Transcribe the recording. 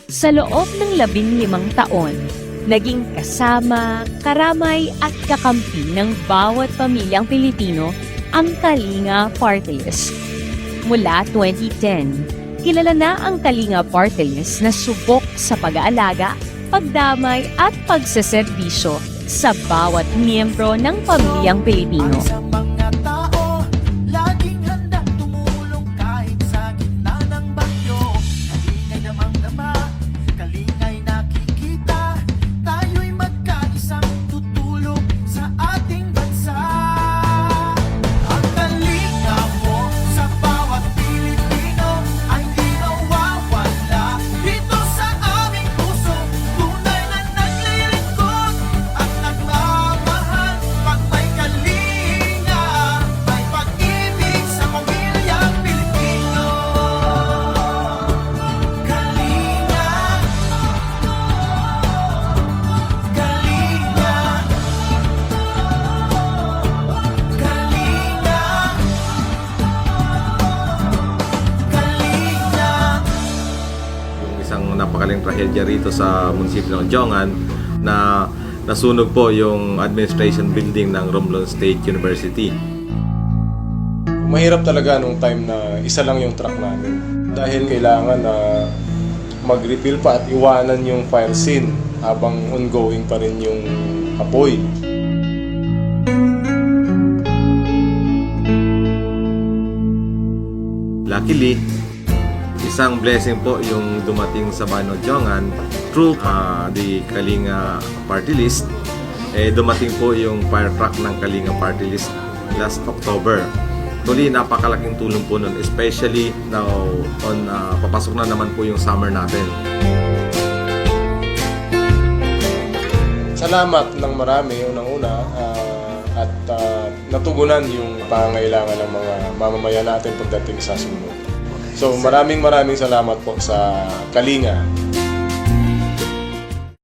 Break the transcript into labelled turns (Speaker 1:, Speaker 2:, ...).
Speaker 1: Sa loob ng 15 taon, naging kasama, karamay at kakampi ng bawat pamilyang Pilipino ang Kalinga Party List. Mula 2010, kilala na ang Kalinga Party List na subok sa pag-aalaga, pagdamay at pagseserbisyo sa bawat miyembro ng pamilyang Pilipino.
Speaker 2: Sa mga tao, laging handang tumulong kahit sa gitna ng bagyo. Kalingay damang-dama, kalingay nakikita, tayo'y magkaisang tutulong sa ating bansa. Ang kalinga mo sa bawat Pilipino ay di nawawala. Dito sa aming puso, tunay na naglilingkod at nagmamahal. Pag may kalinga, may pag-ibig sa pamilyang Pilipino. Kalinga, kalinga, kalinga.
Speaker 3: Yung isang napakaling trahedya rito sa munisipyo ng Diongan na nasunog po yung administration building ng Romblon State University.
Speaker 4: Mahirap talaga nung time na isa lang yung truck namin. Dahil kailangan na mag-refill pa at iwanan yung fire scene habang ongoing pa rin yung apoy.
Speaker 3: Luckily, isang blessing po yung dumating sa Bano Diongan through the Kalinga Party List. Dumating po yung fire truck ng Kalinga Party List last October. Tuloy, napakalaking tulong po nun, especially now papasok na naman po yung summer natin.
Speaker 4: Salamat ng marami unang-una at natugunan yung pangangailangan ng mga mamamayan natin pagdating sa sunog. So maraming salamat po sa Kalinga.